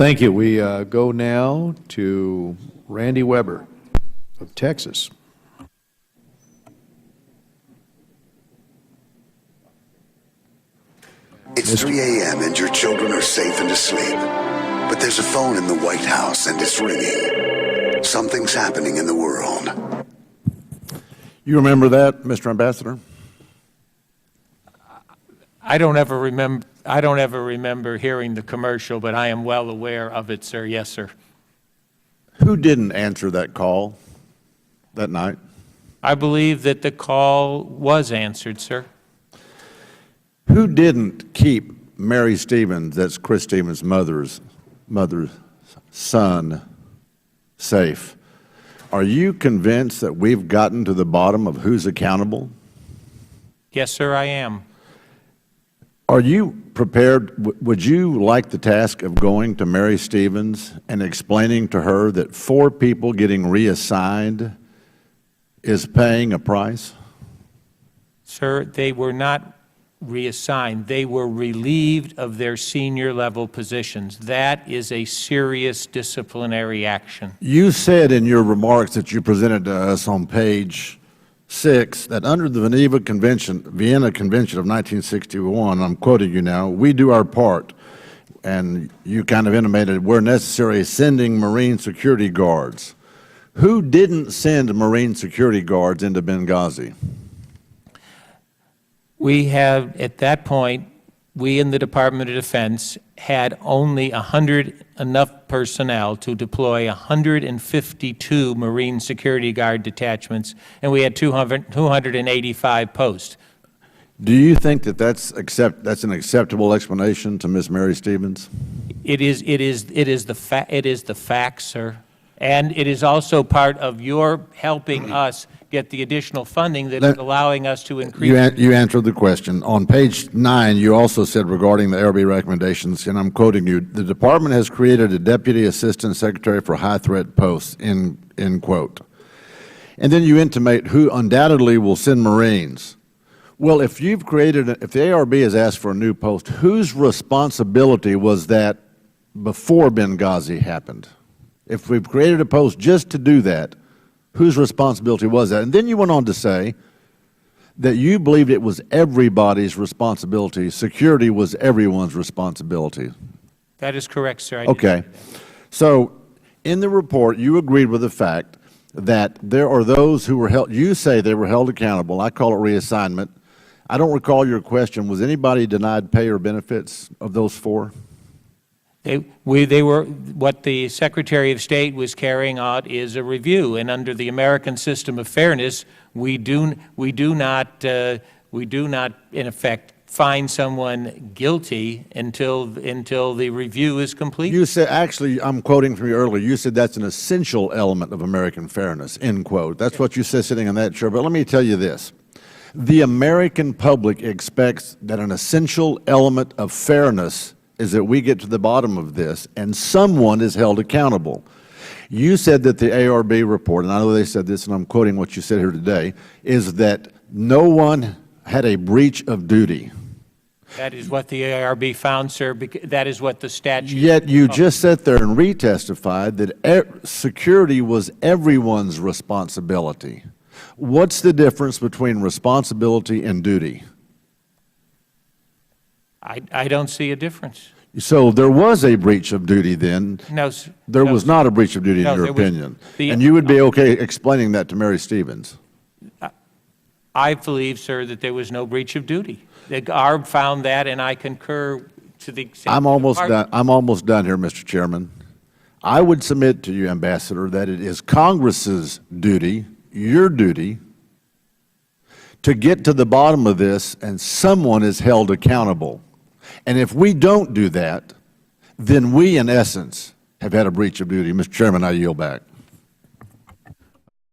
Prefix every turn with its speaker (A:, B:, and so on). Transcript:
A: Thank you. We go now to Randy Weber of Texas.
B: It's 3 a.m. and your children are safe and asleep. But there's a phone in the White House and it's ringing. Something's happening in the world.
C: You remember that, Mr. Ambassador?
D: I don't ever remember hearing the commercial, but I am well aware of it, sir. Yes, sir.
C: Who didn't answer that call that night?
D: I believe that the call was answered, sir.
C: Who didn't keep Mary Stevens, that's Chris Stevens' mother's son, safe? Are you convinced that we've gotten to the bottom of who's accountable?
D: Yes, sir, I am.
C: Are you prepared, would you like the task of going to Mary Stevens and explaining to her that 4 people getting reassigned is paying a price?
D: Sir, they were not reassigned. They were relieved of their senior level positions. That is a serious disciplinary action.
C: You said in your remarks that you presented to us on page 6 that under the Vienna Convention of 1961, I'm quoting you now, we do our part, and you kind of intimated where necessary sending Marine security guards. Who didn't send Marine security guards into Benghazi?
D: We have, at that point, we in the Department of Defense had only 100 enough personnel to deploy 152 Marine security guard detachments, and we had 285 posts.
C: Do you think that that's an acceptable explanation to Ms. Mary Stevens?
D: It is the facts, sir. And it is also part of your helping us get the additional funding that is allowing us to increase.
C: You answered the question. On page 9, you also said regarding the ARB recommendations, and I'm quoting you, the Department has created a Deputy Assistant Secretary for High Threat Posts, end quote. And then you intimate who undoubtedly will send Marines. Well, if the ARB has asked for a new post, whose responsibility was that before Benghazi happened? If we've created a post just to do that, whose responsibility was that? And then you went on to say that you believed it was everybody's responsibility. Security was everyone's responsibility.
D: That is correct, sir.
C: Okay. So in the report, you agreed with the fact that there are those who were held, you say they were held accountable. I call it reassignment. I don't recall your question. Was anybody denied pay or benefits of those 4?
D: They were, what the Secretary of State was carrying out is a review, and under the American system of fairness, we do not in effect find someone guilty until the review is complete.
C: You said, actually, I'm quoting from you earlier, you said that's an essential element of American fairness, end quote. That's what you said sitting in that chair. But let me tell you this. The American public expects that an essential element of fairness is that we get to the bottom of this and someone is held accountable. You said that the ARB report, and I know they said this, and I'm quoting what you said here today, is that no one had a breach of duty.
D: That is what the ARB found, sir. That is what the statute.
C: Yet you just sat there and retestified that security was everyone's responsibility. What's the difference between responsibility and duty?
D: I don't see a difference.
C: So there was a breach of duty then?
D: No, sir.
C: There was not a breach of duty in your opinion? And you would be okay explaining that to Mary Stevens?
D: I believe, sir, that there was no breach of duty. The ARB found that, and I concur to the extent.
C: I'm almost done here, Mr. Chairman. I would submit to you, Ambassador, that it is Congress's duty, your duty, to get to the bottom of this and someone is held accountable. And if we don't do that, then we, in essence, have had a breach of duty. Mr. Chairman, I yield back.